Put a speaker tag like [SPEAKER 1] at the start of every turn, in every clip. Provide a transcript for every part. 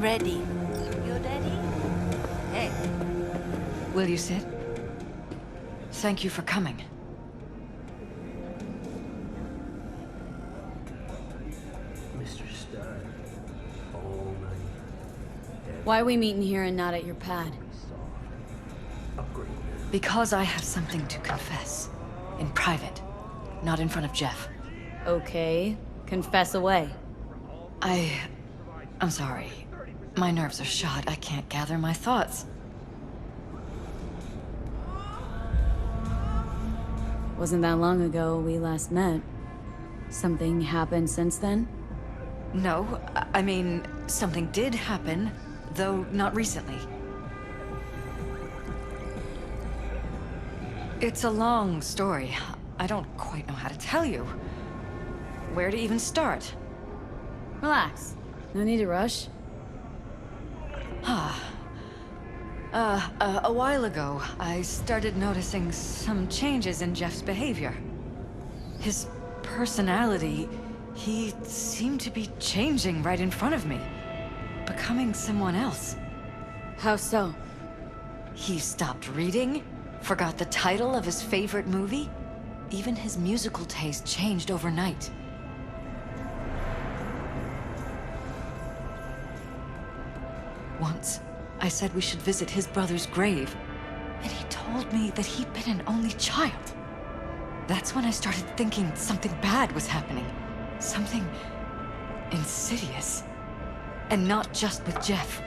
[SPEAKER 1] ready. You ready? Hey.
[SPEAKER 2] Will you sit? Thank you for coming.
[SPEAKER 3] Mr. Stern. All night.
[SPEAKER 4] Why are we meeting here and not at your pad?
[SPEAKER 3] Upgrade.
[SPEAKER 2] Because I have something to confess. In private. Not in front of Jeff.
[SPEAKER 4] Okay, confess away.
[SPEAKER 2] I'm sorry. My nerves are shot. I can't gather my thoughts.
[SPEAKER 4] Wasn't that long ago we last met. Something happened since then?
[SPEAKER 2] No, I mean, something did happen, though not recently. It's a long story. I don't quite know how to tell you. Where to even start?
[SPEAKER 4] Relax. No need to rush.
[SPEAKER 2] A while ago, I started noticing some changes in Jeff's behavior. His personality, he seemed to be changing right in front of me. Becoming someone else.
[SPEAKER 4] How so?
[SPEAKER 2] He stopped reading, forgot the title of his favorite movie. Even his musical taste changed overnight. Once, I said we should visit his brother's grave, and he told me that he'd been an only child. That's when I started thinking something bad was happening. Something insidious. And not just with Jeff.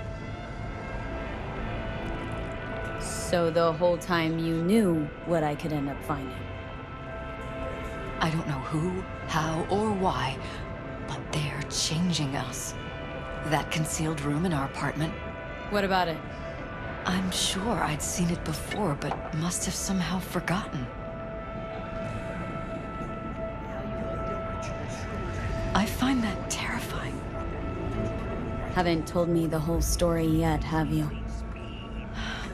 [SPEAKER 4] So the whole time you knew what I could end up finding?
[SPEAKER 2] I don't know who, how, or why, but they're changing us. That concealed room in our apartment.
[SPEAKER 4] What about it?
[SPEAKER 2] I'm sure I'd seen it before, but must have somehow forgotten. I find that terrifying.
[SPEAKER 4] Haven't told me the whole story yet, have you?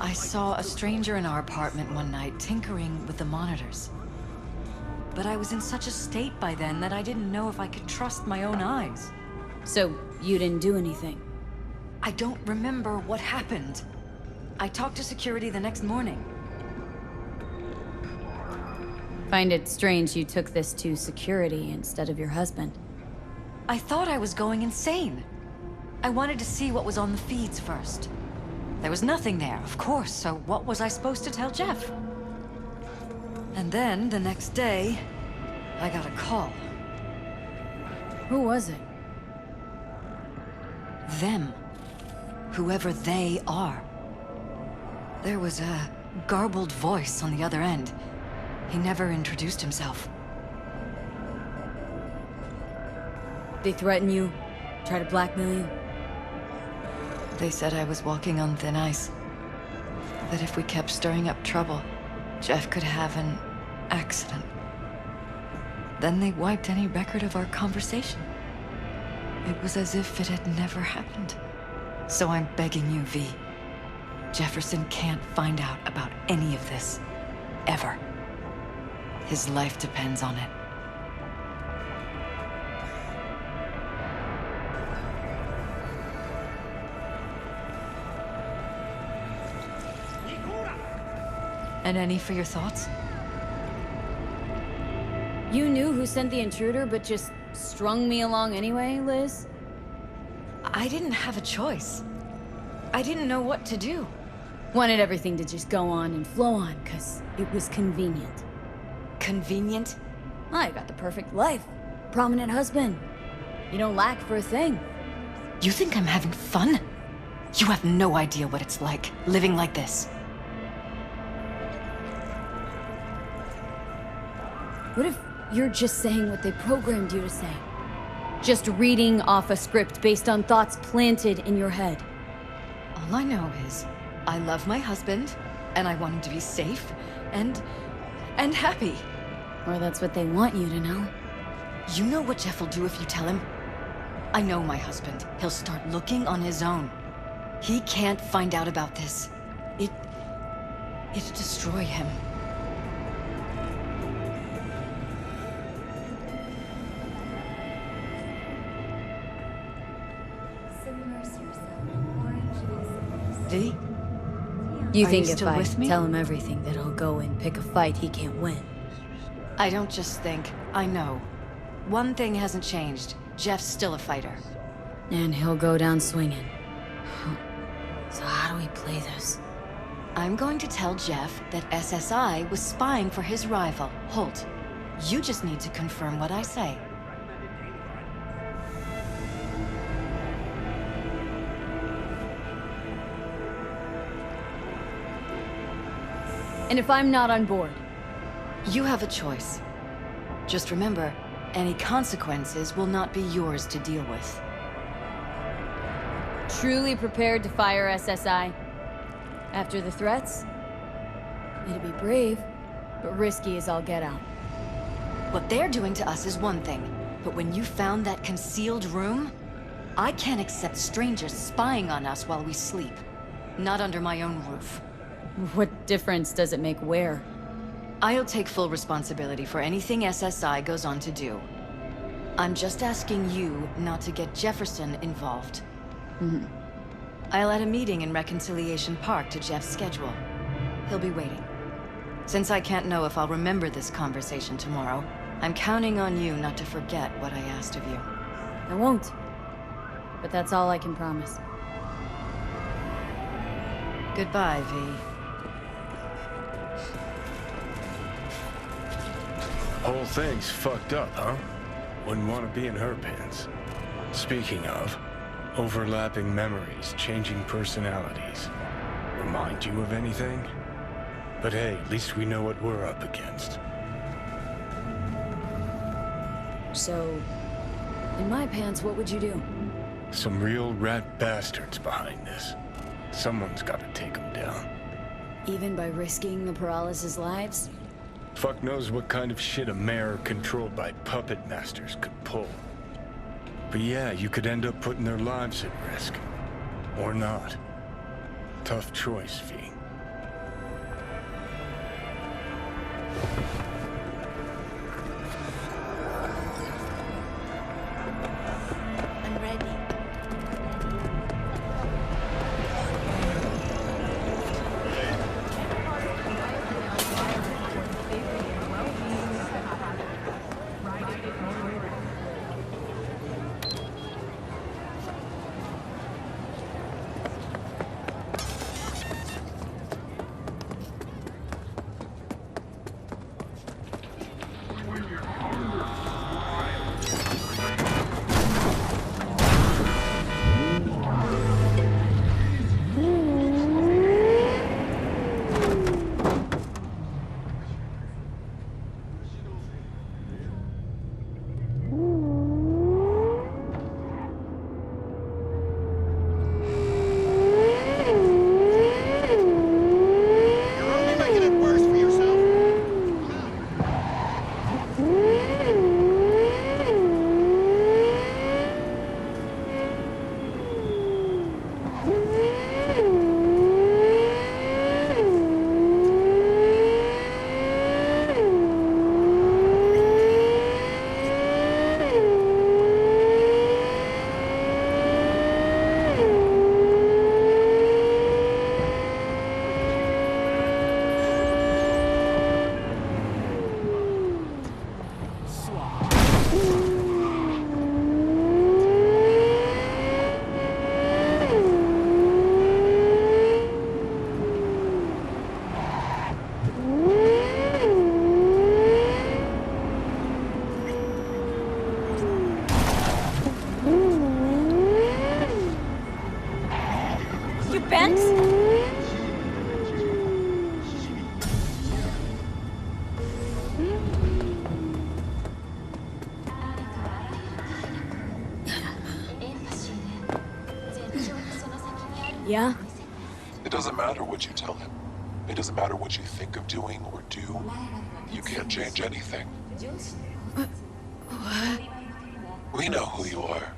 [SPEAKER 2] I saw a stranger in our apartment one night tinkering with the monitors. But I was in such a state by then that I didn't know if I could trust my own eyes.
[SPEAKER 4] So, you didn't do anything?
[SPEAKER 2] I don't remember what happened. I talked to security the next morning.
[SPEAKER 4] Find it strange you took this to security instead of your husband.
[SPEAKER 2] I thought I was going insane. I wanted to see what was on the feeds first. There was nothing there, of course, so what was I supposed to tell Jeff? And then, the next day, I got a call.
[SPEAKER 4] Who was it?
[SPEAKER 2] Them. Whoever they are. There was a garbled voice on the other end. He never introduced himself.
[SPEAKER 4] They threaten you? Try to blackmail you?
[SPEAKER 2] They said I was walking on thin ice. That if we kept stirring up trouble, Jeff could have an accident. Then they wiped any record of our conversation. It was as if it had never happened. So I'm begging you, V. Jefferson can't find out about any of this. Ever. His life depends on it. And any for your thoughts?
[SPEAKER 4] You knew who sent the intruder, but just strung me along anyway, Liz?
[SPEAKER 2] I didn't have a choice. I didn't know what to do.
[SPEAKER 4] Wanted everything to just go on and flow on, because it was convenient.
[SPEAKER 2] Convenient?
[SPEAKER 4] I got the perfect life. Prominent husband. You don't lack for a thing.
[SPEAKER 2] You think I'm having fun? You have no idea what it's like, living like this.
[SPEAKER 4] What if you're just saying what they programmed you to say? Just reading off a script based on thoughts planted in your head.
[SPEAKER 2] All I know is, I love my husband, and I want him to be safe, and happy.
[SPEAKER 4] Or that's what they want you to know.
[SPEAKER 2] You know what Jeff will do if you tell him? I know my husband. He'll start looking on his own. He can't find out about this. It'd destroy him. V?
[SPEAKER 4] You
[SPEAKER 2] Are
[SPEAKER 4] think
[SPEAKER 2] you
[SPEAKER 4] if
[SPEAKER 2] still
[SPEAKER 4] I
[SPEAKER 2] with me?
[SPEAKER 4] tell him everything that he'll go and pick a fight he can't win?
[SPEAKER 2] I don't just think, I know. One thing hasn't changed. Jeff's still a fighter.
[SPEAKER 4] And he'll go down swinging. So how do we play this?
[SPEAKER 2] I'm going to tell Jeff that SSI was spying for his rival, Holt. You just need to confirm what I say.
[SPEAKER 4] And if I'm not on board?
[SPEAKER 2] You have a choice. Just remember, any consequences will not be yours to deal with.
[SPEAKER 4] Truly prepared to fire SSI? After the threats? It'd be brave, but risky as all get out.
[SPEAKER 2] What they're doing to us is one thing, but when you found that concealed room, I can't accept strangers spying on us while we sleep. Not under my own roof.
[SPEAKER 4] What difference does it make where?
[SPEAKER 2] I'll take full responsibility for anything SSI goes on to do. I'm just asking you not to get Jefferson involved. I'll add a meeting in Reconciliation Park to Jeff's schedule. He'll be waiting. Since I can't know if I'll remember this conversation tomorrow, I'm counting on you not to forget what I asked of you.
[SPEAKER 4] I won't. But that's all I can promise.
[SPEAKER 2] Goodbye, V.
[SPEAKER 5] Whole thing's fucked up, huh? Wouldn't want to be in her pants. Speaking of, overlapping memories, changing personalities. Remind you of anything? But hey, at least we know what we're up against.
[SPEAKER 4] So, in my pants, what would you do?
[SPEAKER 5] Some real rat bastards behind this. Someone's got to take them down.
[SPEAKER 4] Even by risking the paralysis' lives?
[SPEAKER 5] Fuck knows what kind of shit a mayor controlled by puppet masters could pull. But yeah, you could end up putting their lives at risk. Or not. Tough choice, V.
[SPEAKER 1] I'm ready.
[SPEAKER 4] Yeah?
[SPEAKER 6] It doesn't matter what you tell him. It doesn't matter what you think of doing or do. You can't change anything.
[SPEAKER 2] What?
[SPEAKER 6] We know who you are.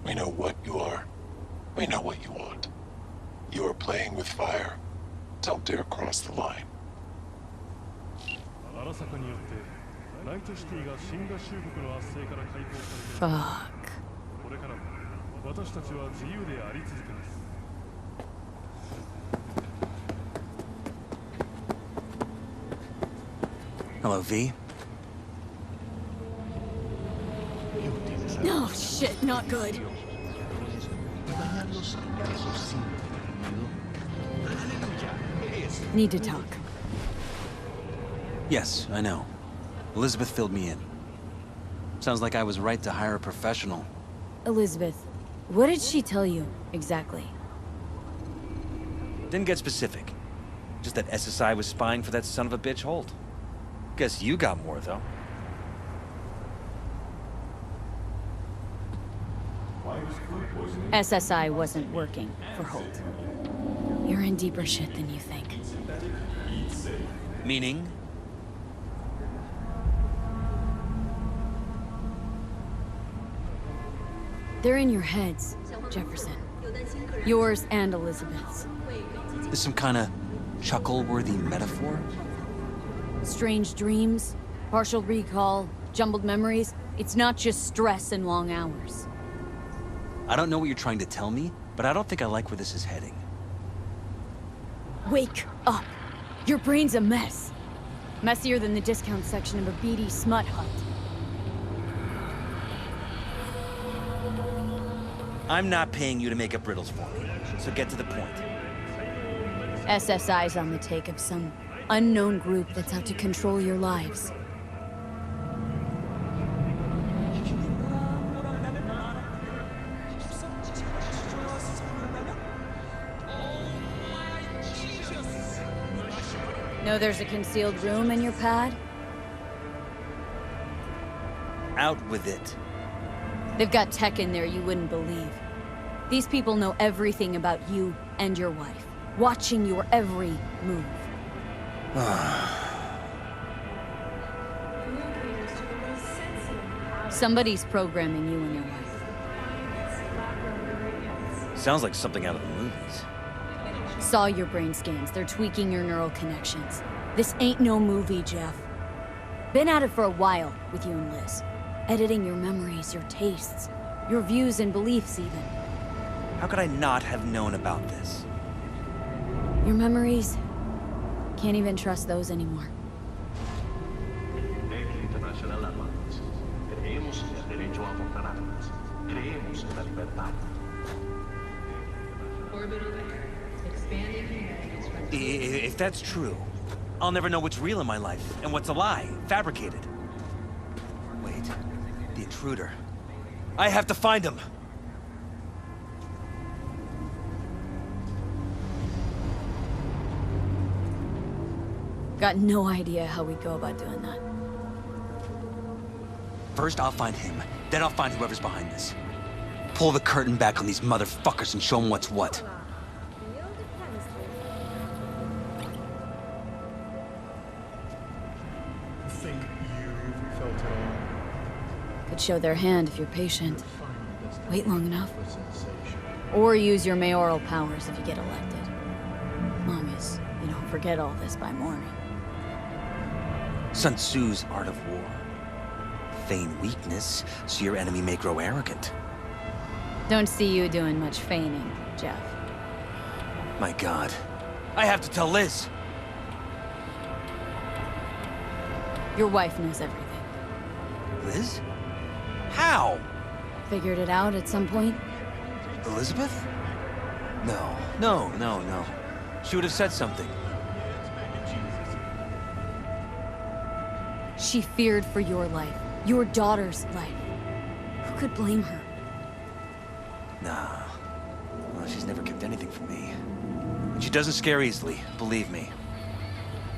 [SPEAKER 6] We know what you are. We know what you want. You are playing with fire. Don't dare cross the line.
[SPEAKER 4] Fuck.
[SPEAKER 7] 私たちは自由であり続けます。
[SPEAKER 8] Hello, V.
[SPEAKER 4] No, shit, not good. Need to talk.
[SPEAKER 8] Yes, I know. Elizabeth filled me in. Sounds like I was right to hire a professional.
[SPEAKER 4] Elizabeth, what did she tell you, exactly?
[SPEAKER 8] Didn't get specific. Just that SSI was spying for that son of a bitch Holt. Guess you got more, though.
[SPEAKER 4] SSI wasn't working for Holt. You're in deeper shit than you think.
[SPEAKER 8] Meaning?
[SPEAKER 4] They're in your heads, Jefferson. Yours and Elizabeth's.
[SPEAKER 8] This some kind of chuckle-worthy metaphor?
[SPEAKER 4] Strange dreams, partial recall, jumbled memories. It's not just stress and long hours.
[SPEAKER 8] I don't know what you're trying to tell me, but I don't think I like where this is heading.
[SPEAKER 4] Wake up! Your brain's a mess. Messier than the discount section of a beady smut hut.
[SPEAKER 8] I'm not paying you to make up riddles for me, so get to the point.
[SPEAKER 4] SSI's on the take of some unknown group that's out to control your lives. Know there's a concealed room in your pad?
[SPEAKER 8] Out with it.
[SPEAKER 4] They've got tech in there you wouldn't believe. These people know everything about you and your wife, watching your every move. Somebody's programming you and your wife.
[SPEAKER 8] Sounds like something out of the movies.
[SPEAKER 4] Saw your brain scans. They're tweaking your neural connections. This ain't no movie, Jeff. Been at it for a while with you and Liz. Editing your memories, your tastes, your views and beliefs even.
[SPEAKER 8] How could I not have known about this?
[SPEAKER 4] Your memories? Can't even trust those anymore.
[SPEAKER 8] If that's true, I'll never know what's real in my life and what's a lie, fabricated. Wait, the intruder. I have to find him!
[SPEAKER 4] Got no idea how we go about doing that.
[SPEAKER 8] First, I'll find him. Then I'll find whoever's behind this. Pull the curtain back on these motherfuckers and show them what's what.
[SPEAKER 7] Think you've felt it all.
[SPEAKER 4] Could show their hand if you're patient. Wait long enough. Or use your mayoral powers if you get elected. Long as you don't forget all this by morning.
[SPEAKER 8] Sun Tzu's art of war. Feign weakness, so your enemy may grow arrogant.
[SPEAKER 4] Don't see you doing much feigning, Jeff.
[SPEAKER 8] My God. I have to tell Liz!
[SPEAKER 4] Your wife knows everything.
[SPEAKER 8] Liz? How?
[SPEAKER 4] Figured it out at some point?
[SPEAKER 8] Elizabeth? No. She would have said something.
[SPEAKER 4] She feared for your life. Your daughter's life. Who could blame her?
[SPEAKER 8] Nah. Well, she's never kept anything from me. And she doesn't scare easily, believe me.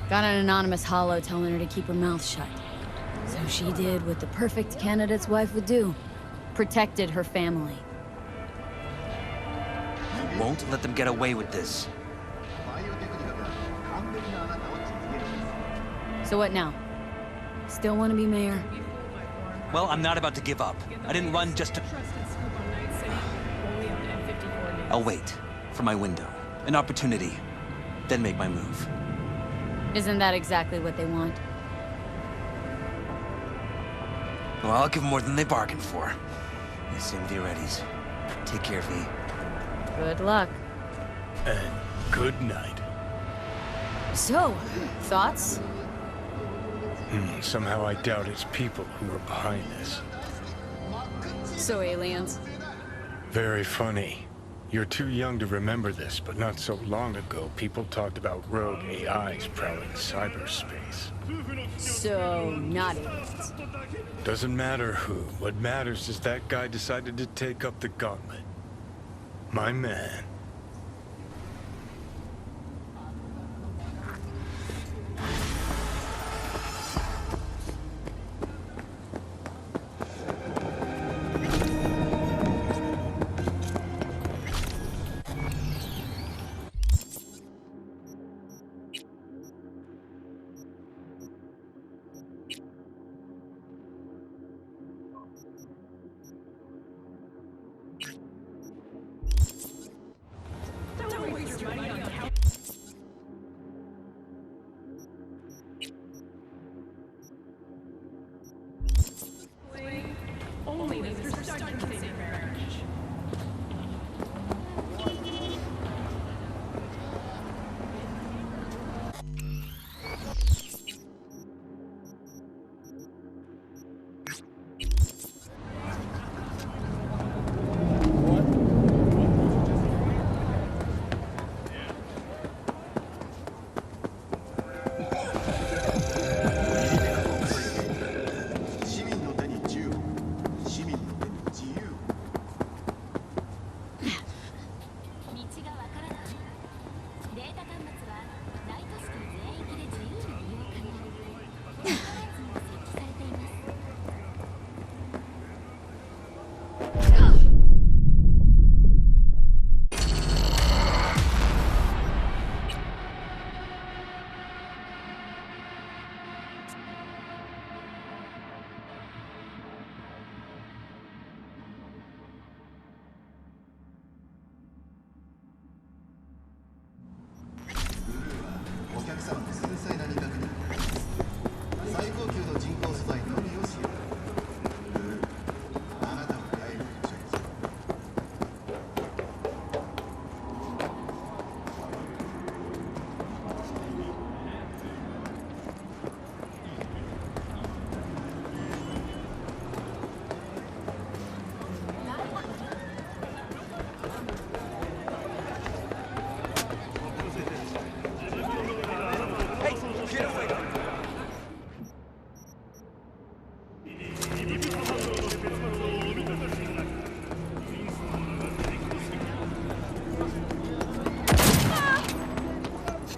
[SPEAKER 4] Got an anonymous holo telling her to keep her mouth shut. So she did what the perfect candidate's wife would do. Protected her family.
[SPEAKER 8] I won't let them get away with this.
[SPEAKER 4] So what now? Still want to be mayor?
[SPEAKER 8] Well, I'm not about to give up. I didn't run just to... I'll wait for my window, an opportunity, then make my move.
[SPEAKER 4] Isn't that exactly what they want?
[SPEAKER 8] Well, I'll give them more than they bargained for. Same with your Eddies. Take care, V.
[SPEAKER 4] Good luck.
[SPEAKER 5] And good night.
[SPEAKER 4] So, thoughts?
[SPEAKER 5] Somehow I doubt it's people who are behind this.
[SPEAKER 4] So aliens?
[SPEAKER 5] Very funny. You're too young to remember this, but not so long ago, people talked about rogue AIs prowling cyberspace.
[SPEAKER 4] So, not aliens.
[SPEAKER 5] Doesn't matter who. What matters is that guy decided to take up the gauntlet. My man.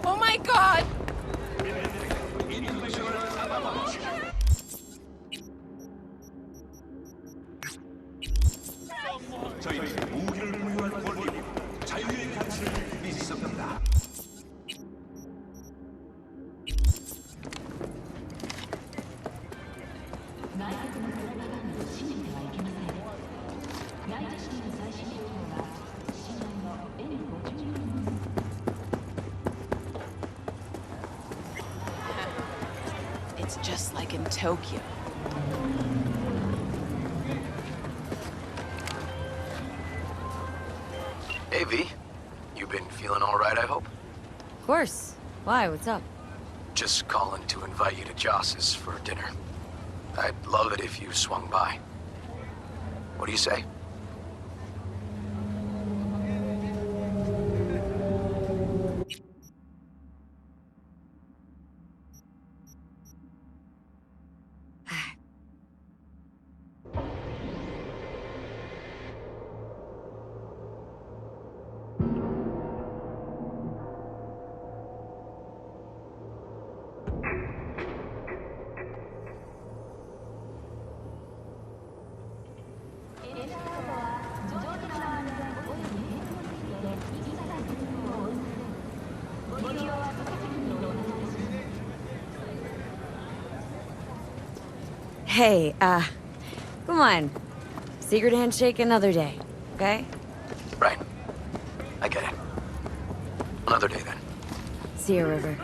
[SPEAKER 1] Oh my god! It's just like in Tokyo.
[SPEAKER 9] Hey, V. You been feeling all right, I hope?
[SPEAKER 4] Of course. Why? What's up?
[SPEAKER 9] Just calling to invite you to Joss's for dinner. I'd love it if you swung by. What do you say?
[SPEAKER 4] Hey, come on. Secret handshake another day, okay?
[SPEAKER 9] Right. I get it. Another day then.
[SPEAKER 4] See you, River.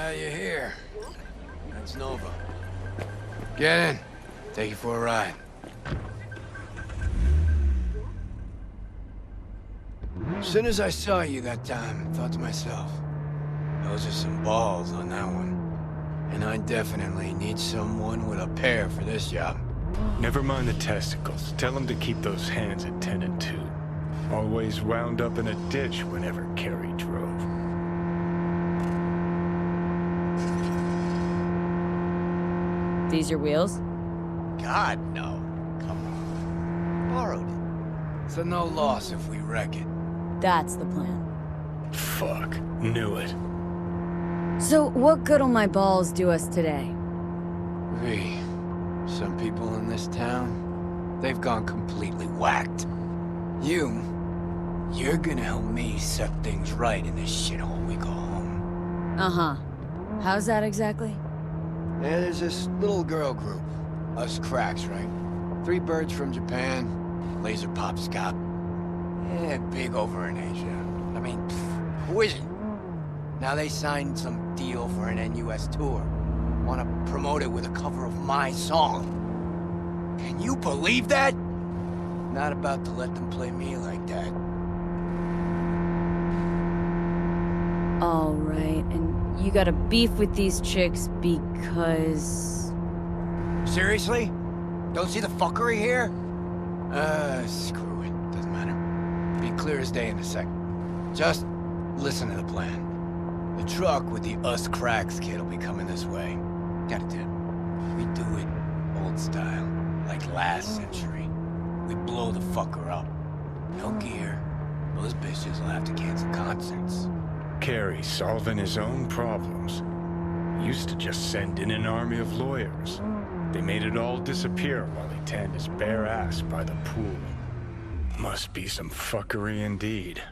[SPEAKER 10] You're here. That's Nova. Get in. Take you for a ride. As soon as I saw you that time, I thought to myself, those are some balls on that one. And I definitely need someone with a pair for this job.
[SPEAKER 5] Never mind the testicles. Tell him to keep those hands attended to. Always wound up in a ditch whenever Carrie drove.
[SPEAKER 4] These your wheels?
[SPEAKER 10] God, no. Come on. Borrowed it. So no loss if we wreck it.
[SPEAKER 4] That's the plan.
[SPEAKER 5] Fuck. Knew it.
[SPEAKER 4] So, what good'll my balls do us today?
[SPEAKER 10] V, some people in this town, they've gone completely whacked. You're gonna help me set things right in this shithole we call home.
[SPEAKER 4] Uh-huh. How's that exactly?
[SPEAKER 10] Yeah, there's this little girl group. Us cracks, right? 3 birds from Japan, laser pop scop. Yeah, big over in Asia. I mean, who isn't? Now they signed some deal for an NUS tour. Want to promote it with a cover of my song. Can you believe that? Not about to let them play me like that.
[SPEAKER 4] All right, and you got a beef with these chicks because...
[SPEAKER 10] Seriously? Don't see the fuckery here? Screw it. Doesn't matter. Be clear as day in a sec. Just listen to the plan. The truck with the us cracks kid will be coming this way. Got a tip. We do it old style, like last century. We blow the fucker up. No gear. Those bitches will have to cancel concerts.
[SPEAKER 5] Carrie solving his own problems. Used to just send in an army of lawyers. They made it all disappear while he tanned his bare ass by the pool. Must be some fuckery indeed.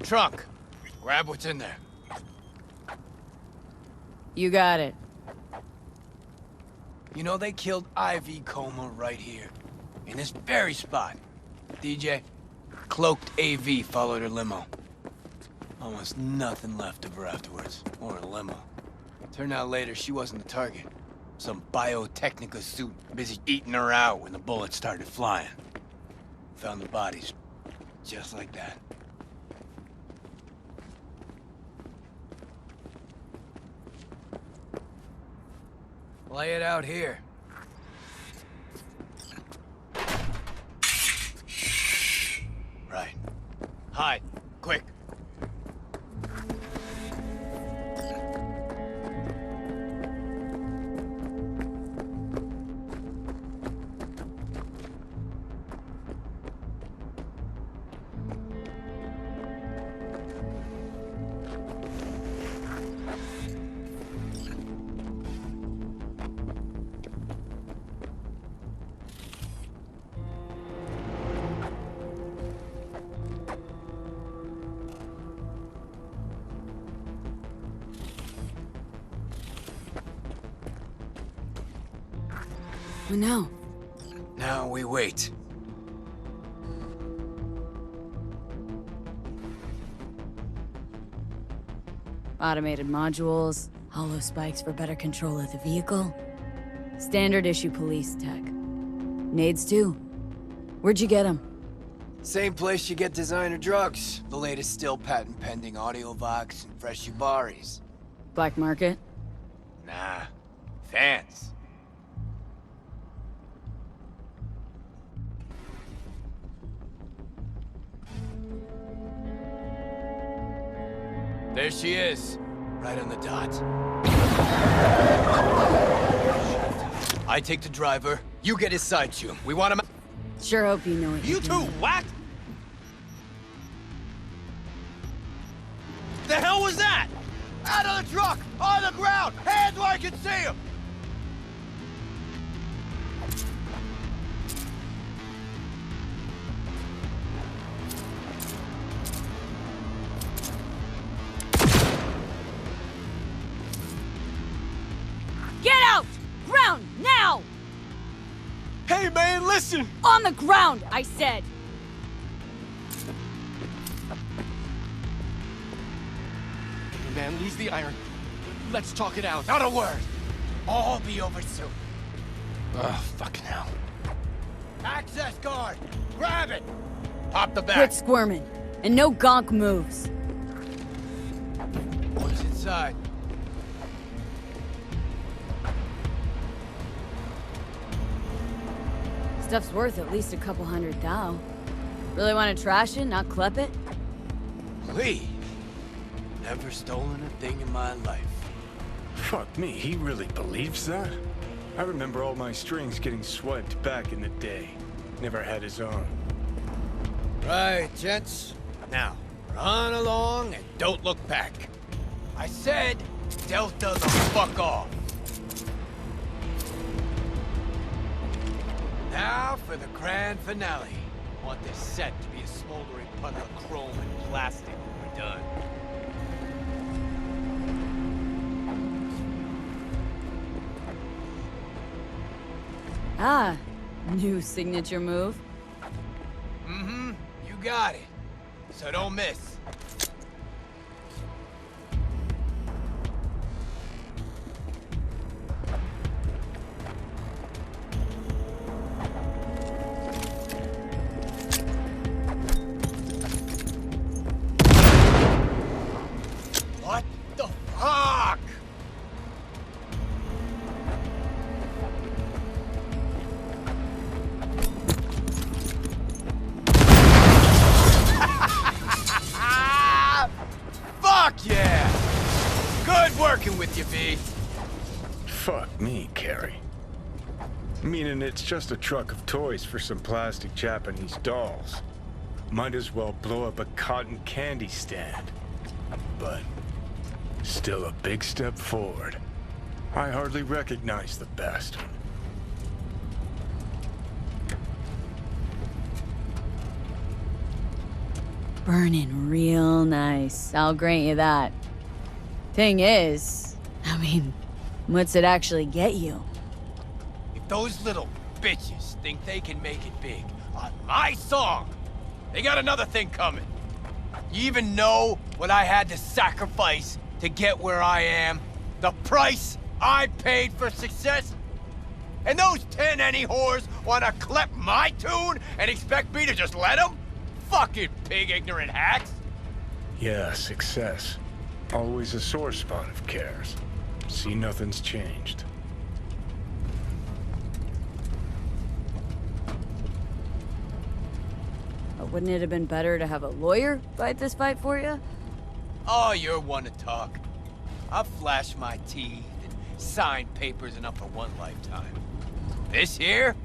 [SPEAKER 10] Trunk. Grab what's in there.
[SPEAKER 4] You got it.
[SPEAKER 10] You know they killed Ivy Coma right here. In this very spot. DJ, cloaked AV followed her limo. Almost nothing left of her afterwards. Or a limo. Turned out later she wasn't the target. Some Biotechnica suit busy eating her out when the bullets started flying. Found the bodies. Just like that. Lay it out here. Right. Hide. Quick.
[SPEAKER 4] No.
[SPEAKER 10] Now we wait.
[SPEAKER 4] Automated modules, hollow spikes for better control of the vehicle. Standard issue police tech. Nades too. Where'd you get them?
[SPEAKER 10] Same place you get designer drugs. The latest still patent pending Audiovox and fresh Ubaris.
[SPEAKER 4] Black market?
[SPEAKER 10] Nah. Fans. There she is. Right on the dot. I take the driver. You get his side tune. We want him.
[SPEAKER 4] Sure hope you know it.
[SPEAKER 8] You two, what? The hell was that?
[SPEAKER 10] Out of the truck! On the ground! Hands where I can see him!
[SPEAKER 4] Get out! Ground, now!
[SPEAKER 10] man, listen!
[SPEAKER 4] On the ground, I said!
[SPEAKER 10] Hey man, leave the iron. Let's talk it out. Not a word! All be over soon. Oh, fucking hell. Access guard! Grab it! Pop the back.
[SPEAKER 4] Quit squirming. And no gonk moves.
[SPEAKER 10] What's inside?
[SPEAKER 4] Stuff's worth at least a couple $100,000. Really want to trash it, not klep it?
[SPEAKER 10] Please. Never stolen a thing in my life.
[SPEAKER 5] Fuck me, he really believes that? I remember all my strings getting swiped back in the day. Never had his own.
[SPEAKER 10] Right, gents. Now, run along and don't look back. I said, Delta the fuck off. Now for the grand finale. I want this set to be a smoldering puddle of chrome and plastic when we're done.
[SPEAKER 4] Ah, new signature move.
[SPEAKER 10] Mm-hmm, you got it. So don't miss. What the fuck? Fuck yeah! Good working with you, V.
[SPEAKER 5] Fuck me, Carrie. Meaning it's just a truck of toys for some plastic Japanese dolls. Might as well blow up a cotton candy stand. But still a big step forward. I hardly recognize the bastard.
[SPEAKER 4] Burning real nice. I'll grant you that. Thing is, I mean, what's it actually get you?
[SPEAKER 10] If those little bitches think they can make it big on my song, they got another thing coming. You even know what I had to sacrifice to get where I am? The price I paid for success? And those 10 any whores wanna clip my tune and expect me to just let them? Fucking pig ignorant hacks!
[SPEAKER 5] Yeah, success. Always a sore spot of cares. See, nothing's changed.
[SPEAKER 4] But wouldn't it have been better to have a lawyer fight this fight for you?
[SPEAKER 10] Oh, you're one to talk. I've flashed my teeth and signed papers enough for one lifetime. This here,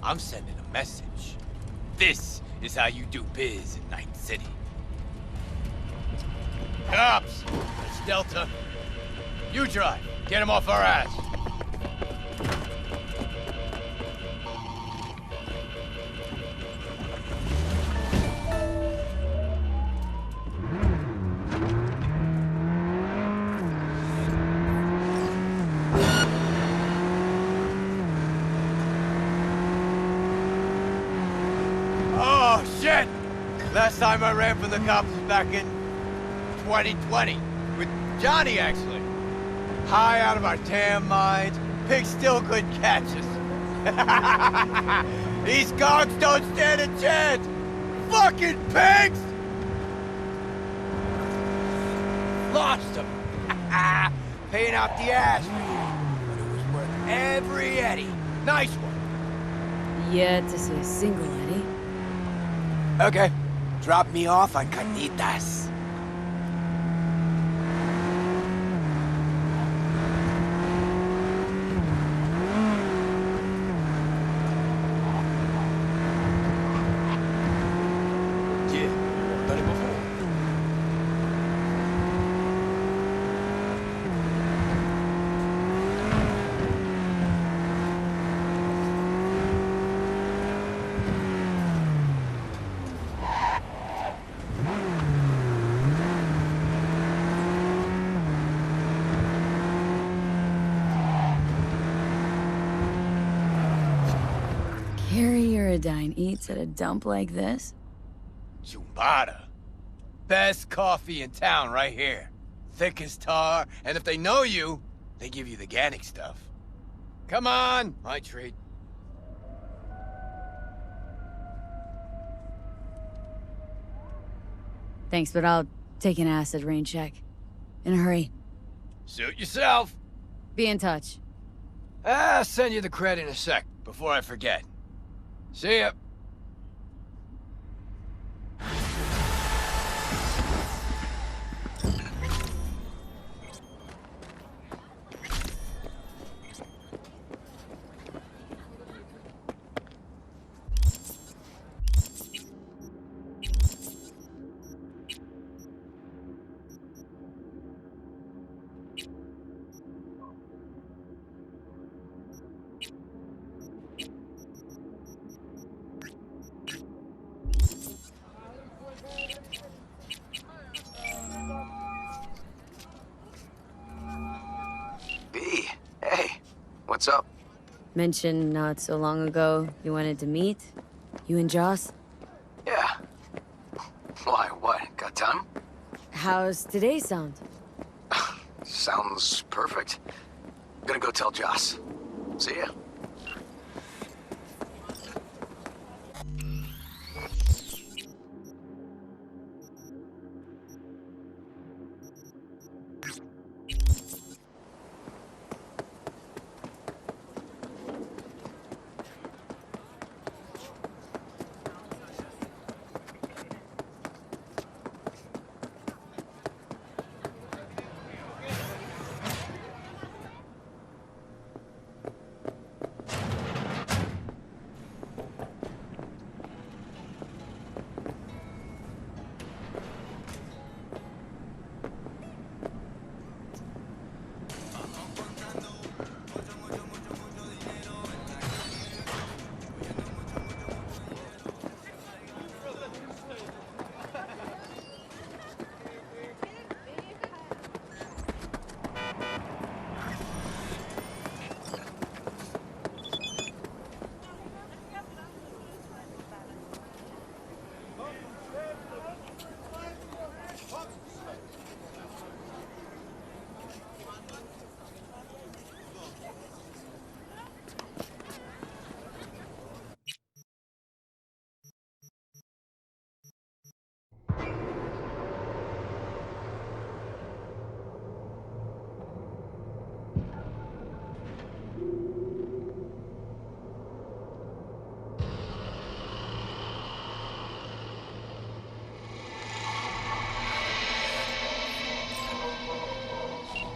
[SPEAKER 10] I'm sending a message. This is how you do biz in Night City. Cops! It's Delta. You drive. Get him off our ass. Oh, shit! Last time I ran from the cops was back in 2020. With Johnny, actually. High out of our damn minds. Pigs still couldn't catch us. These cogs don't stand a chance! Fucking pigs! Lost them. Paying out the ass. But it was worth every eddy. Nice one.
[SPEAKER 4] Yet to see a single Eddie.
[SPEAKER 10] Okay. Drop me off on Carnitas. Yeah, done it before.
[SPEAKER 4] Paradigm eats at a dump like this?
[SPEAKER 10] Chumbada. Best coffee in town right here. Thick as tar, and if they know you, they give you the organic stuff. Come on, my treat.
[SPEAKER 4] Thanks, but I'll take an acid rain check. In a hurry.
[SPEAKER 10] Suit yourself.
[SPEAKER 4] Be in touch.
[SPEAKER 10] I'll send you the cred in a sec, before I forget. See ya.
[SPEAKER 9] What's up?
[SPEAKER 4] Mentioned not so long ago you wanted to meet? You and Joss?
[SPEAKER 9] Yeah. Why, what? Got time?
[SPEAKER 4] How's today sound?
[SPEAKER 9] Sounds perfect. Gonna go tell Joss. See ya.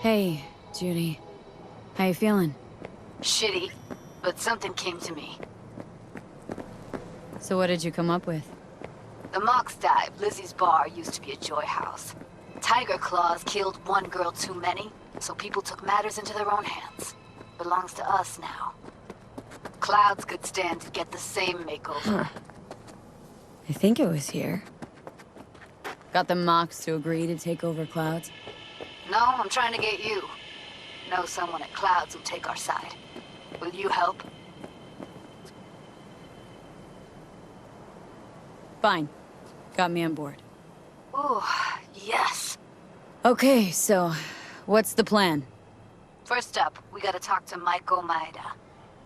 [SPEAKER 4] Hey, Judy. How you feeling?
[SPEAKER 1] Shitty, but something came to me.
[SPEAKER 4] So what did you come up with?
[SPEAKER 1] The Mox died. Lizzie's bar used to be a joy house. Tiger Claws killed one girl too many, so people took matters into their own hands. Belongs to us now. Clouds could stand to get the same makeover.
[SPEAKER 4] Huh. I think it was here. Got the Mox to agree to take over Clouds?
[SPEAKER 1] No, I'm trying to get you. Know someone at Clouds who'll take our side. Will you help?
[SPEAKER 4] Fine. Got me on board.
[SPEAKER 1] Ooh, yes.
[SPEAKER 4] Okay, so what's the plan?
[SPEAKER 1] First up, we gotta talk to Maiko Maeda.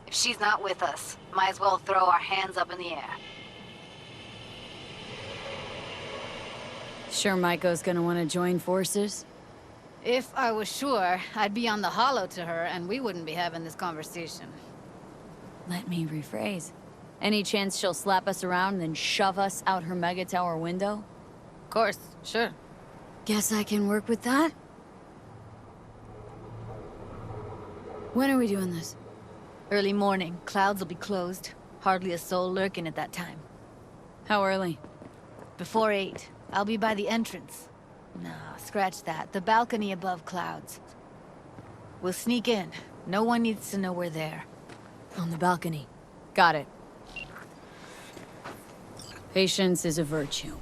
[SPEAKER 1] If she's not with us, might as well throw our hands up in the air.
[SPEAKER 4] Sure Maiko's gonna want to join forces?
[SPEAKER 11] If I was sure, I'd be on the hollow to her and we wouldn't be having this conversation.
[SPEAKER 4] Let me rephrase. Any chance she'll slap us around and then shove us out her mega tower window?
[SPEAKER 11] Of course, sure.
[SPEAKER 4] Guess I can work with that? When are we doing this?
[SPEAKER 11] Early morning, Clouds will be closed. Hardly a soul lurking at that time.
[SPEAKER 4] How early?
[SPEAKER 11] Before 8. I'll be by the entrance. No, scratch that. The balcony above Clouds. We'll sneak in. No one needs to know we're there.
[SPEAKER 4] On the balcony. Got it. Patience is a virtue.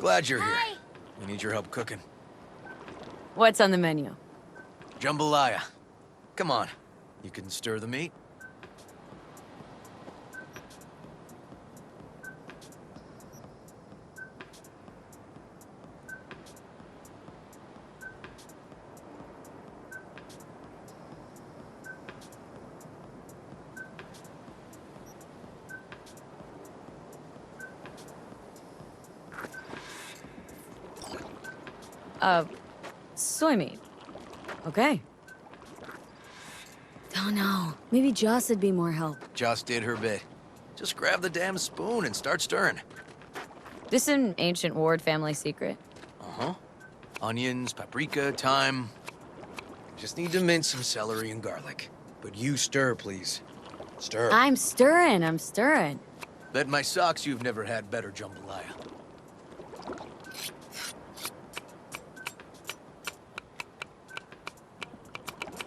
[SPEAKER 10] Glad you're here. We need your help cooking.
[SPEAKER 4] What's on the menu?
[SPEAKER 10] Jambalaya. Come on. You can stir the meat.
[SPEAKER 4] Soy meat. Okay. Oh no, maybe Joss would be more help.
[SPEAKER 10] Joss did her bit. Just grab the damn spoon and start stirring.
[SPEAKER 4] This an ancient Ward family secret?
[SPEAKER 10] Uh-huh. Onions, paprika, thyme. Just need to mince some celery and garlic. But you stir, please. Stir.
[SPEAKER 4] I'm stirring.
[SPEAKER 10] Bet my socks you've never had better jambalaya.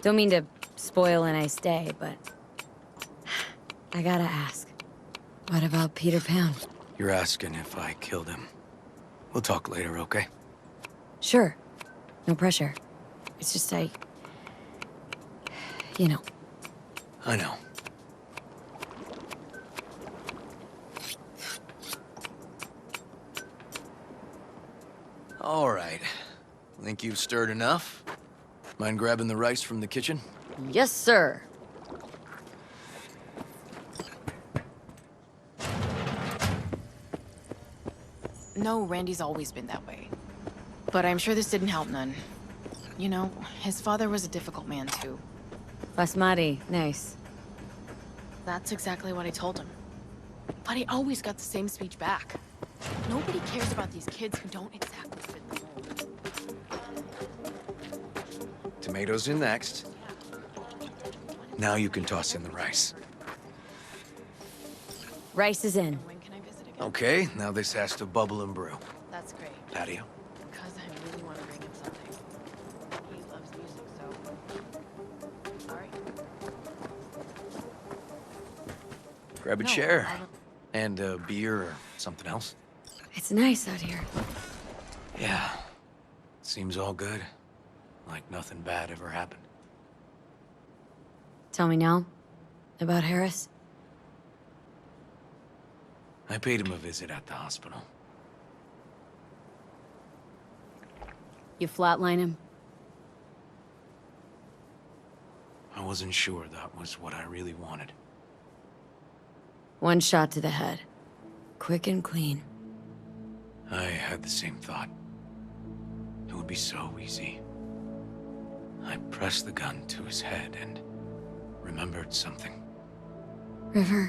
[SPEAKER 4] Don't mean to spoil a nice day, but I gotta ask. What about Peter Pan?
[SPEAKER 10] You're asking if I killed him. We'll talk later, okay?
[SPEAKER 4] Sure. No pressure. It's just you know.
[SPEAKER 10] I know. All right. Think you've stirred enough? Mind grabbing the rice from the kitchen?
[SPEAKER 4] Yes, sir.
[SPEAKER 12] No, Randy's always been that way. But I'm sure this didn't help none. You know, his father was a difficult man, too.
[SPEAKER 4] Basmati, nice.
[SPEAKER 12] That's exactly what I told him. But he always got the same speech back. Nobody cares about these kids who don't exactly fit the mold.
[SPEAKER 10] Tomatoes in next. Now you can toss in the rice.
[SPEAKER 4] Rice is in.
[SPEAKER 12] When can I visit again?
[SPEAKER 10] Okay, now this has to bubble and brew.
[SPEAKER 12] That's great.
[SPEAKER 10] Patio.
[SPEAKER 12] Because I really want to bring him something. He loves music, so... All right.
[SPEAKER 10] Grab a
[SPEAKER 12] No,
[SPEAKER 10] chair.
[SPEAKER 12] I don't-
[SPEAKER 10] And a beer or something else.
[SPEAKER 4] It's nice out here.
[SPEAKER 10] Yeah. Seems all good. Like nothing bad ever happened.
[SPEAKER 4] Tell me now. About Harris?
[SPEAKER 10] I paid him a visit at the hospital.
[SPEAKER 4] You flatline him?
[SPEAKER 10] I wasn't sure that was what I really wanted.
[SPEAKER 4] One shot to the head. Quick and clean.
[SPEAKER 10] I had the same thought. It would be so easy. I pressed the gun to his head and remembered something.
[SPEAKER 4] River.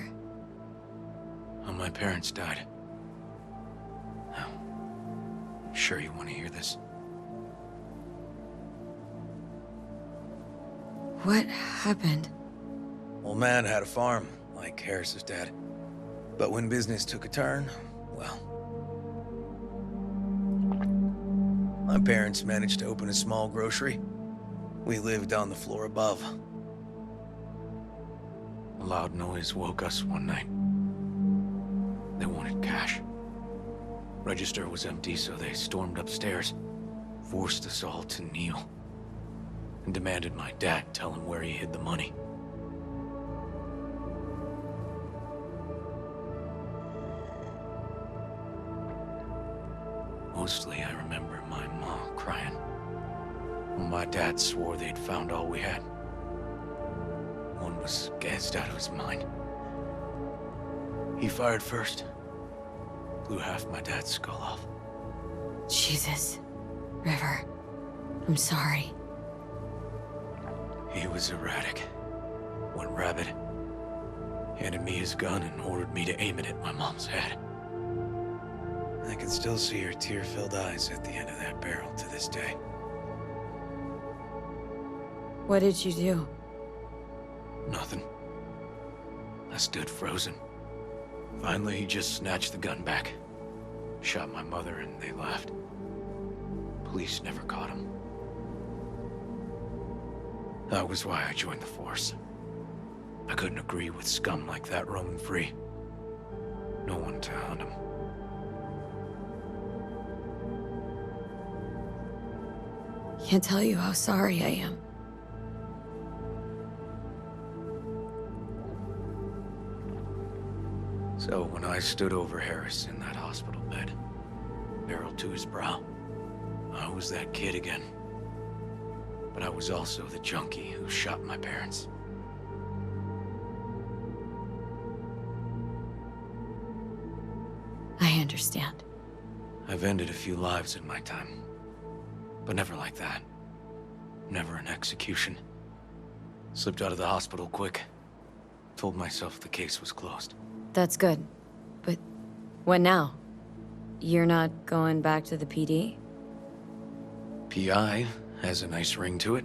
[SPEAKER 10] When my parents died. Now, I'm sure you want to hear this.
[SPEAKER 4] What happened?
[SPEAKER 10] Old man had a farm, like Harris's dad. But when business took a turn, well... My parents managed to open a small grocery. We lived on the floor above. A loud noise woke us one night. They wanted cash. Register was empty, so they stormed upstairs, forced us all to kneel, and demanded my dad tell him where he hid the money. Mostly, I remember my mom crying. When my dad swore they'd found all we had. One was gassed out of his mind. He fired first. Blew half my dad's skull off.
[SPEAKER 4] Jesus. River. I'm sorry.
[SPEAKER 10] He was erratic. Went rabid. Handed me his gun and ordered me to aim it at my mom's head. I can still see her tear-filled eyes at the end of that barrel to this day.
[SPEAKER 4] What did you do?
[SPEAKER 10] Nothing. I stood frozen. Finally, he just snatched the gun back. Shot my mother and they left. Police never caught him. That was why I joined the force. I couldn't agree with scum like that roaming free. No one to hunt him.
[SPEAKER 4] Can't tell you how sorry I am.
[SPEAKER 9] So when I stood over Harris in that hospital bed, barrel to his brow, I was that kid again. But I was also the junkie who shot my parents.
[SPEAKER 4] I understand.
[SPEAKER 9] I've ended a few lives in my time. But never like that. Never an execution. Slipped out of the hospital quick. Told myself the case was closed.
[SPEAKER 4] That's good. But what now? You're not going back to the PD?
[SPEAKER 9] PI has a nice ring to it.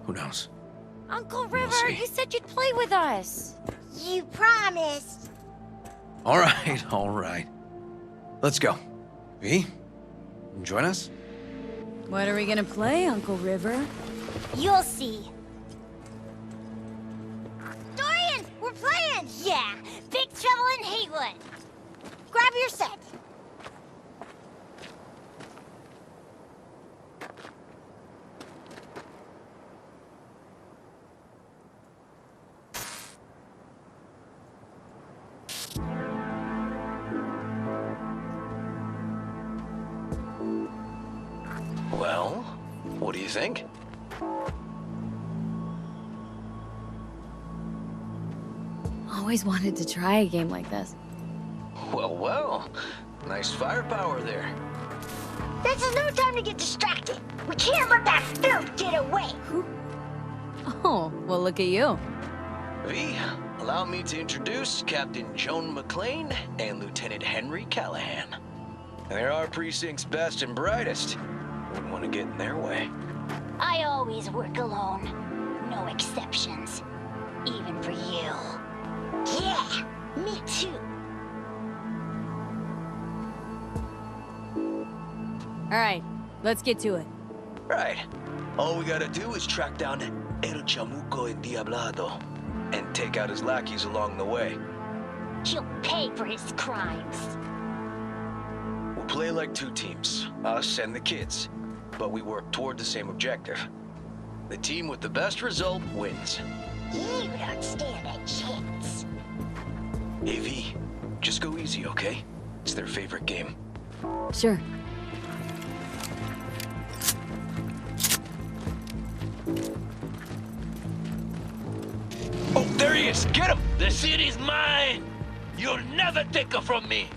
[SPEAKER 9] Who knows?
[SPEAKER 13] Uncle
[SPEAKER 9] We'll
[SPEAKER 13] River,
[SPEAKER 9] see.
[SPEAKER 13] you said you'd play with us. You promised.
[SPEAKER 9] All right, all right. Let's go. V, join us?
[SPEAKER 4] What are we gonna play, Uncle River?
[SPEAKER 13] You'll see. Dorian, we're playing! Yeah, Big Trouble in Heywood. Grab your set.
[SPEAKER 9] Well, what do you think?
[SPEAKER 4] Always wanted to try a game like this.
[SPEAKER 9] Well, well. Nice firepower there.
[SPEAKER 13] This is no time to get distracted. We can't let that filth get away.
[SPEAKER 4] Oh, well, look at you.
[SPEAKER 9] V, allow me to introduce Captain Joan McLean and Lieutenant Henry Callahan. They're our precinct's best and brightest. Wouldn't want to get in their way.
[SPEAKER 13] I always work alone. No exceptions. Even for you. Yeah, me too.
[SPEAKER 4] All right, let's get to it.
[SPEAKER 9] Right. All we gotta do is track down El Chamuco Endiablado and take out his lackeys along the way.
[SPEAKER 13] He'll pay for his crimes.
[SPEAKER 9] We'll play like two teams, us and the kids, but we work toward the same objective. The team with the best result wins.
[SPEAKER 13] You don't stand a chance.
[SPEAKER 9] Hey V, just go easy, okay? It's their favorite game.
[SPEAKER 4] Sure.
[SPEAKER 14] Oh, there he is! Get him! The city's mine! You'll never take her from me!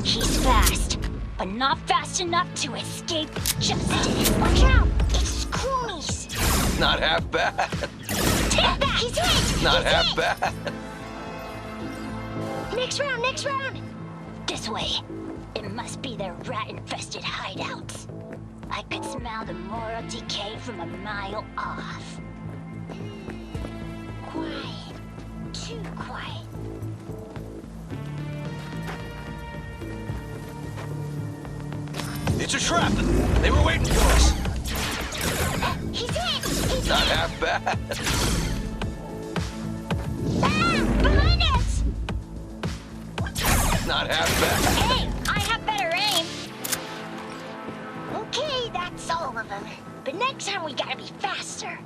[SPEAKER 13] He's fast, but not fast enough to escape justice. Watch out! It's Scroomies!
[SPEAKER 9] Not half bad.
[SPEAKER 13] Take that! He's hit!
[SPEAKER 9] Not
[SPEAKER 13] He's
[SPEAKER 9] half
[SPEAKER 13] hit!
[SPEAKER 9] bad.
[SPEAKER 13] Next round, next round! This way. It must be their rat-infested hideouts. I could smell the moral decay from a mile off. Quiet. Too quiet.
[SPEAKER 9] It's a trap! They were waiting for us!
[SPEAKER 13] He's hit! He's
[SPEAKER 9] Not
[SPEAKER 13] hit!
[SPEAKER 9] half bad.
[SPEAKER 13] Ah! Behind us!
[SPEAKER 9] Not half bad.
[SPEAKER 13] Hey! I have better aim! Okay, that's all of them. But next time we gotta be faster.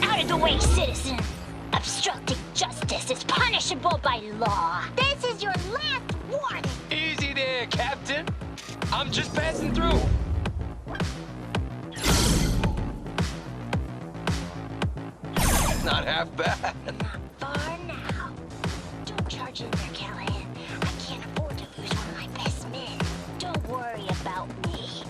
[SPEAKER 13] Out of the way, citizen! Obstructing justice is punishable by law. This is your last warning!
[SPEAKER 14] Easy there, Captain. I'm just passing through.
[SPEAKER 9] Not half bad.
[SPEAKER 13] Not far now. Don't charge in there, Callahan. I can't afford to lose one of my best men. Don't worry about me.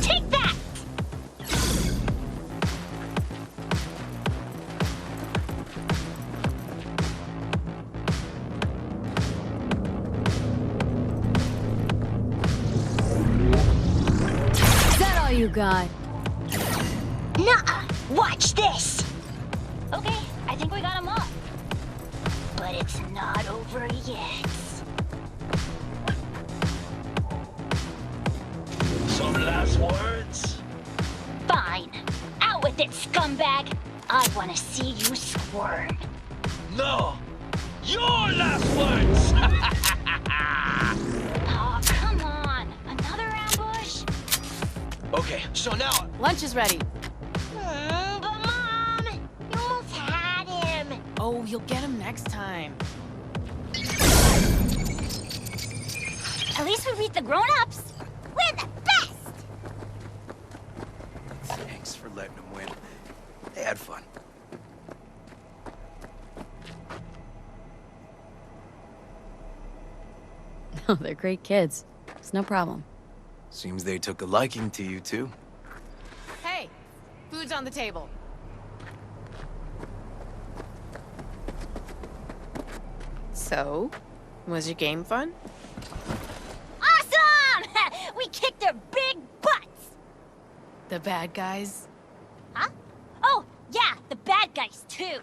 [SPEAKER 13] Take that!
[SPEAKER 4] Is that all you got?
[SPEAKER 13] Nuh-uh! Watch this! Okay, I think we got them all. But it's not over yet.
[SPEAKER 14] Some last words?
[SPEAKER 13] Fine. Out with it, scumbag. I want to see you squirm.
[SPEAKER 14] No! Your last words!
[SPEAKER 13] Oh, come on. Another ambush?
[SPEAKER 14] Okay, so now...
[SPEAKER 12] Lunch is ready.
[SPEAKER 13] But Mom, you almost had him.
[SPEAKER 12] Oh, you'll get him next time.
[SPEAKER 13] At least we beat the grown-ups. We're the best.
[SPEAKER 9] Thanks for letting them win. They had fun.
[SPEAKER 4] Oh, they're great kids. It's no problem.
[SPEAKER 9] Seems they took a liking to you, too.
[SPEAKER 12] Hey, food's on the table. So, was your game fun?
[SPEAKER 13] Awesome! We kicked their big butts.
[SPEAKER 12] The bad guys?
[SPEAKER 13] Huh? Oh, yeah, the bad guys, too.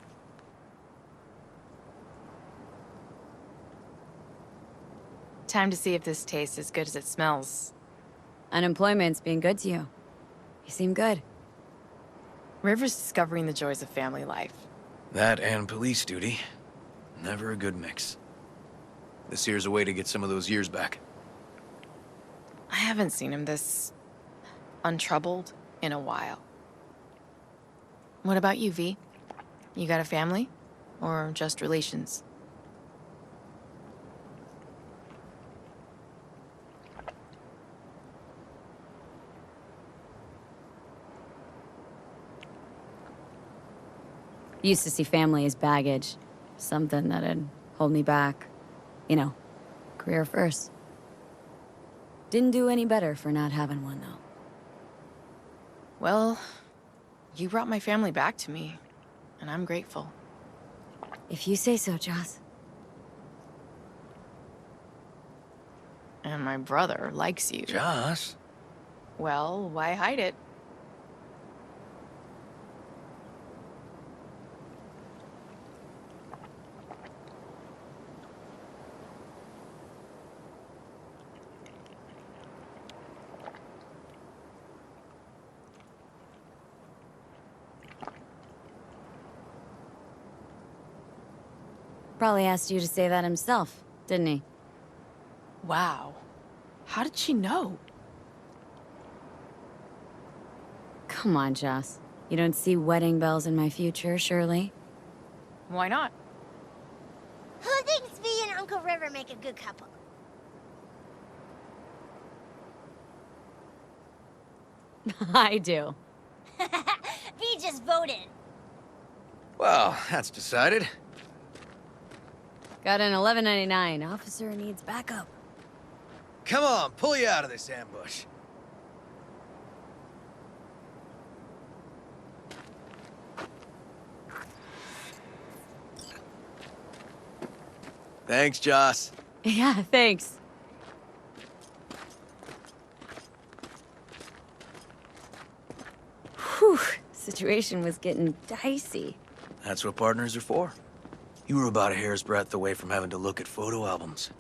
[SPEAKER 12] Time to see if this tastes as good as it smells.
[SPEAKER 4] Unemployment's being good to you. You seem good.
[SPEAKER 12] River's discovering the joys of family life.
[SPEAKER 9] That and police duty. Never a good mix. This here's a way to get some of those years back.
[SPEAKER 12] I haven't seen him this untroubled in a while. What about you, V? You got a family? Or just relations?
[SPEAKER 4] Used to see family as baggage. Something that'd hold me back. You know, career first. Didn't do any better for not having one, though.
[SPEAKER 12] Well, you brought my family back to me, and I'm grateful.
[SPEAKER 4] If you say so, Joss.
[SPEAKER 12] And my brother likes you.
[SPEAKER 9] Joss?
[SPEAKER 12] Well, why hide it?
[SPEAKER 4] Probably asked you to say that himself, didn't he?
[SPEAKER 12] Wow. How did she know?
[SPEAKER 4] Come on, Joss. You don't see wedding bells in my future, surely?
[SPEAKER 12] Why not?
[SPEAKER 15] Who thinks V and Uncle River make a good couple?
[SPEAKER 4] I do.
[SPEAKER 15] V just voted.
[SPEAKER 9] Well, that's decided.
[SPEAKER 4] Got an 1199. Officer needs backup.
[SPEAKER 9] Come on, pull you out of this ambush. Thanks, Joss.
[SPEAKER 4] Yeah, thanks. Whew, situation was getting dicey.
[SPEAKER 9] That's what partners are for. You were about a hair's breadth away from having to look at photo albums.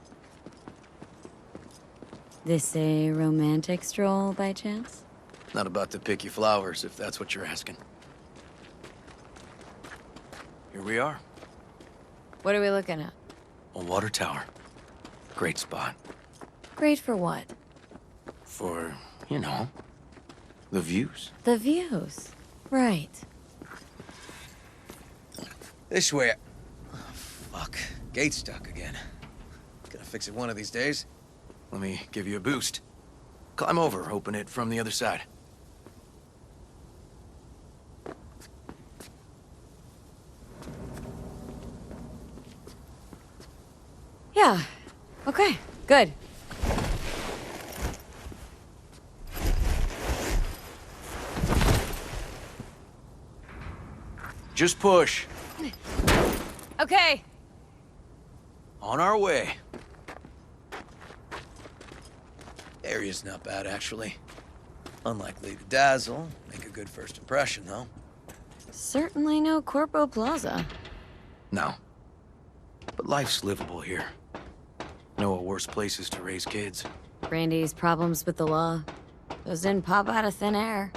[SPEAKER 4] This a romantic stroll, by chance?
[SPEAKER 9] Not about to pick you flowers, if that's what you're asking. Here we are.
[SPEAKER 4] What are we looking at?
[SPEAKER 9] A water tower. Great spot.
[SPEAKER 4] Great for what?
[SPEAKER 9] For, you know, the views.
[SPEAKER 4] The views. Right.
[SPEAKER 9] This way. Oh, fuck. Gate's stuck again. Gonna fix it one of these days. Let me give you a boost. Climb over, open it from the other side.
[SPEAKER 4] Yeah. Okay, good.
[SPEAKER 9] Just push.
[SPEAKER 4] Okay.
[SPEAKER 9] On our way. Area's not bad, actually. Unlikely to dazzle. Make a good first impression, though.
[SPEAKER 4] Certainly no Corpo Plaza.
[SPEAKER 9] No. But life's livable here. Know of worse places to raise kids.
[SPEAKER 4] Brandy's problems with the law. Those didn't pop out of thin air.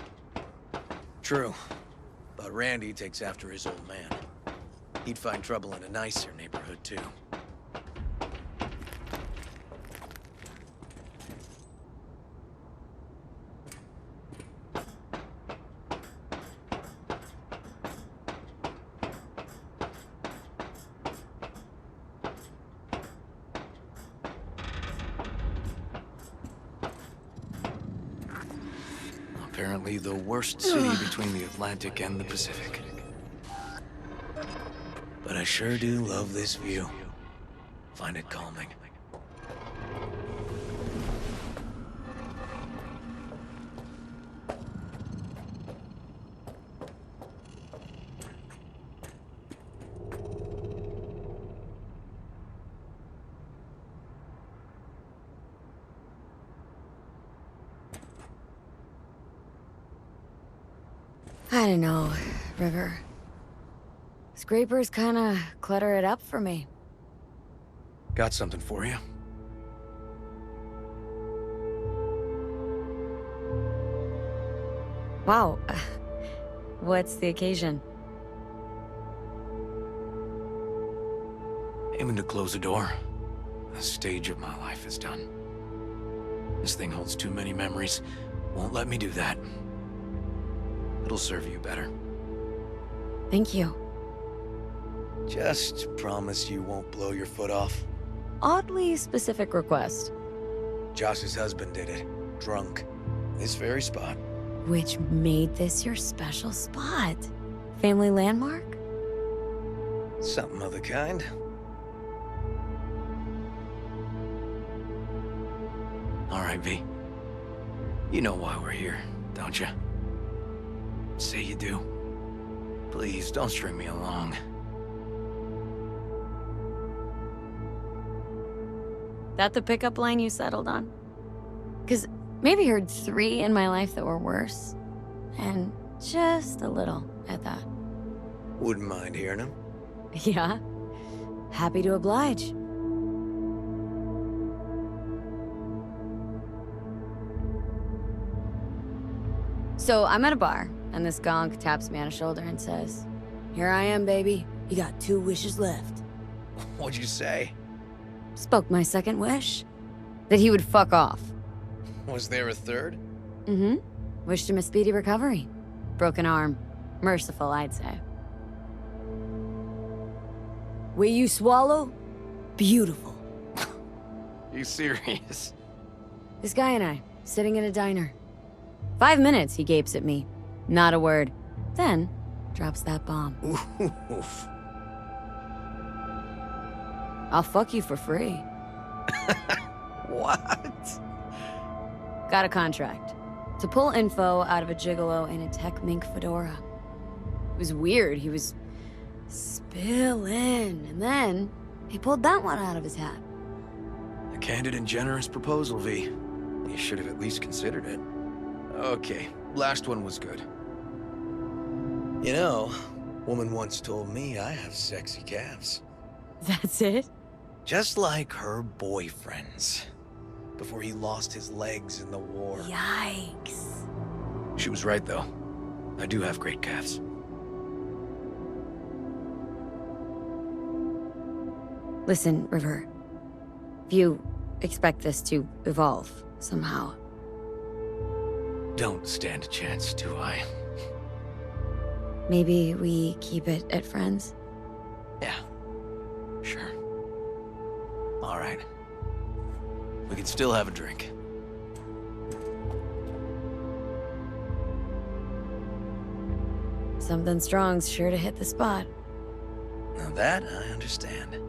[SPEAKER 9] True. But Randy takes after his old man. He'd find trouble in a nicer neighborhood, too. Apparently the worst city between the Atlantic and the Pacific. But I sure do love this view. Find it calming.
[SPEAKER 4] I don't know, River. Scrapers kinda clutter it up for me.
[SPEAKER 9] Got something for you.
[SPEAKER 4] Wow. What's the occasion?
[SPEAKER 9] Aiming to close the door. A stage of my life is done. This thing holds too many memories. Won't let me do that. It'll serve you better.
[SPEAKER 4] Thank you.
[SPEAKER 9] Just promise you won't blow your foot off.
[SPEAKER 4] Oddly specific request.
[SPEAKER 9] Josh's husband did it. Drunk. This very spot.
[SPEAKER 4] Which made this your special spot? Family landmark?
[SPEAKER 9] Something of the kind. All right, V. You know why we're here, don't you? Say you do. Please, don't string me along.
[SPEAKER 4] That the pickup line you settled on? 'Cause maybe heard 3 in my life that were worse. And just a little at that.
[SPEAKER 9] Wouldn't mind hearing him.
[SPEAKER 4] Yeah. Happy to oblige. So I'm at a bar, and this gonk taps me on the shoulder and says, "Here I am, baby. You got 2 wishes left."
[SPEAKER 9] What'd you say?
[SPEAKER 4] Spoke my second wish. That he would fuck off.
[SPEAKER 9] Was there a third?
[SPEAKER 4] Mm-hmm. Wished him a speedy recovery. Broken arm. Merciful, I'd say. Will you swallow? Beautiful.
[SPEAKER 9] You serious?
[SPEAKER 4] This guy and I, sitting in a diner. 5 minutes, he gapes at me. Not a word. Then, drops that bomb.
[SPEAKER 9] Oof.
[SPEAKER 4] I'll fuck you for free.
[SPEAKER 9] What?
[SPEAKER 4] Got a contract. To pull info out of a gigolo in a tech mink fedora. It was weird, he was spilling, and then he pulled that one out of his hat.
[SPEAKER 9] A candid and generous proposal, V. You should have at least considered it. Okay, last one was good. You know, woman once told me I have sexy calves.
[SPEAKER 4] That's it?
[SPEAKER 9] Just like her boyfriend's. Before he lost his legs in the war.
[SPEAKER 4] Yikes.
[SPEAKER 9] She was right, though. I do have great calves.
[SPEAKER 4] Listen, River. If you expect this to evolve somehow.
[SPEAKER 9] Don't stand a chance, do I?
[SPEAKER 4] Maybe we keep it at friends?
[SPEAKER 9] Yeah. Sure. All right. We can still have a drink.
[SPEAKER 4] Something strong's sure to hit the spot.
[SPEAKER 9] Now that I understand.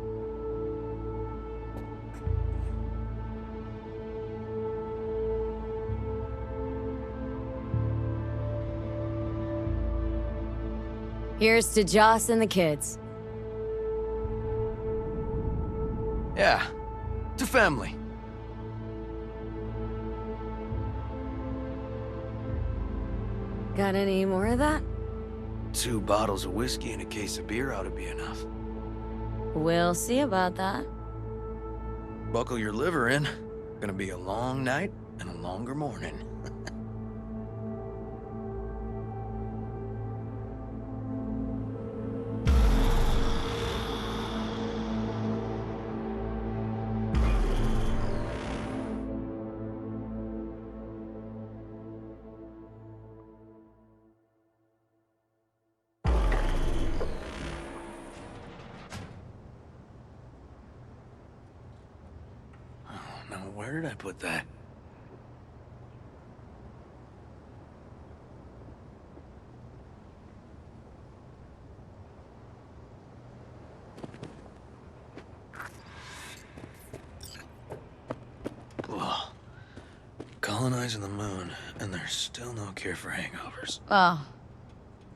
[SPEAKER 4] Here's to Joss and the kids.
[SPEAKER 9] Yeah. To family.
[SPEAKER 4] Got any more of that?
[SPEAKER 9] 2 bottles of whiskey and a case of beer ought to be enough.
[SPEAKER 4] We'll see about that.
[SPEAKER 9] Buckle your liver in. Gonna be a long night and a longer morning. Where did I put that? Whoa. Colonizing the moon, and there's still no cure for hangovers.
[SPEAKER 4] Oh.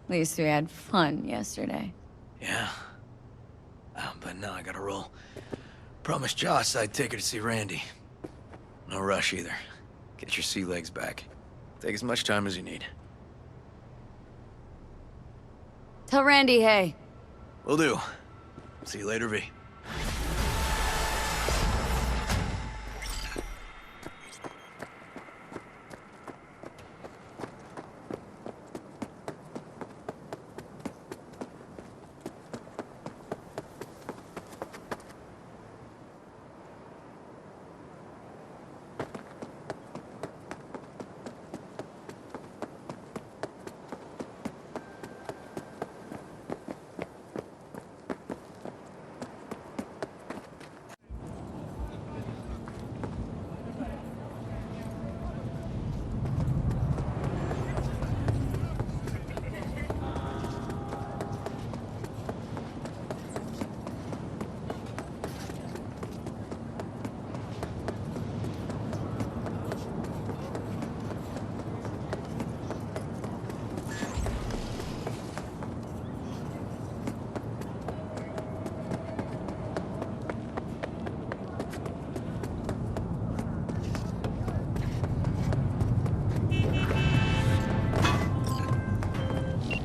[SPEAKER 4] At least we had fun yesterday.
[SPEAKER 9] Yeah. But now I gotta roll. Promised Joss I'd take her to see Randy. No rush either. Get your sea legs back. Take as much time as you need.
[SPEAKER 4] Tell Randy, hey.
[SPEAKER 9] Will do. See you later, V.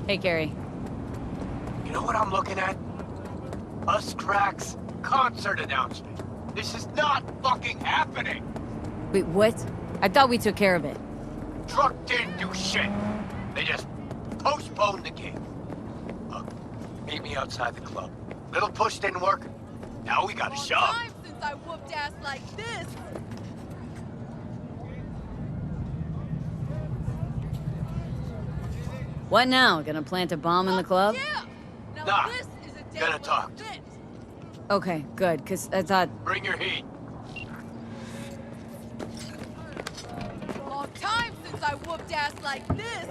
[SPEAKER 4] Hey, Gary.
[SPEAKER 10] You know what I'm looking at? Us Cracks concert announcement. This is not fucking happening.
[SPEAKER 4] Wait, what? I thought we took care of it.
[SPEAKER 10] Truck didn't do shit. They just postponed the gig. Look, meet me outside the club. Little push didn't work. Now we gotta shove.
[SPEAKER 16] Time since I whooped ass like this.
[SPEAKER 4] What now? Gonna plant a bomb in the club?
[SPEAKER 16] Yeah. Now
[SPEAKER 10] Nah,
[SPEAKER 16] this is a day
[SPEAKER 10] gonna
[SPEAKER 16] for
[SPEAKER 10] talk.
[SPEAKER 16] event.
[SPEAKER 4] Okay, good, because I thought...
[SPEAKER 10] Bring your heat.
[SPEAKER 16] Long time since I whooped ass like this.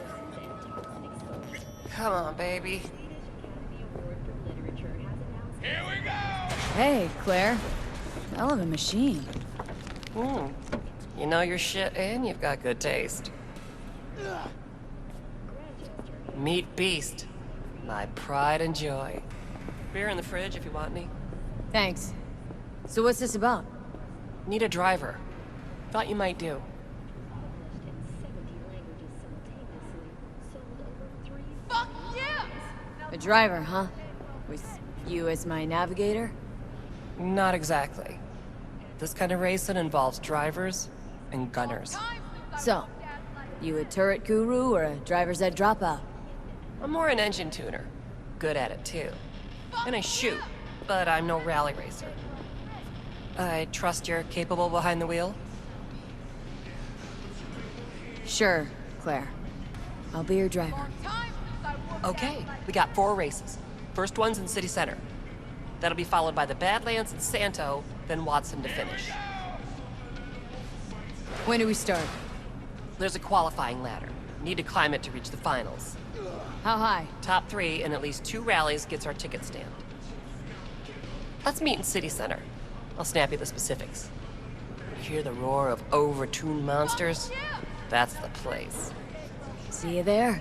[SPEAKER 17] Come on, baby.
[SPEAKER 16] Here we go.
[SPEAKER 4] Hey, Claire. Hell of a machine.
[SPEAKER 17] You know your shit and you've got good taste. Meat Beast. My pride and joy. Beer in the fridge if you want any.
[SPEAKER 4] Thanks. So what's this about?
[SPEAKER 17] Need a driver. Thought you might do.
[SPEAKER 16] Fuck yeah.
[SPEAKER 4] A driver, huh? With you as my navigator?
[SPEAKER 17] Not exactly. This kind of racing involves drivers and gunners.
[SPEAKER 4] So, you a turret guru or a driver's ed dropout?
[SPEAKER 17] I'm more an engine tuner. Good at it too. And I shoot, but I'm no rally racer. I trust you're capable behind the wheel?
[SPEAKER 4] Sure, Claire. I'll be your driver.
[SPEAKER 17] Okay, we got 4 races. First one's in City Center. That'll be followed by the Badlands and Santo, then Watson to finish.
[SPEAKER 4] When do we start?
[SPEAKER 17] There's a qualifying ladder. Need to climb it to reach the finals.
[SPEAKER 4] How high?
[SPEAKER 17] Top 3 in at least 2 rallies gets our ticket stand. Let's meet in City Center. I'll snap you the specifics. Hear the roar of over-tuned monsters? That's the place.
[SPEAKER 4] See you there.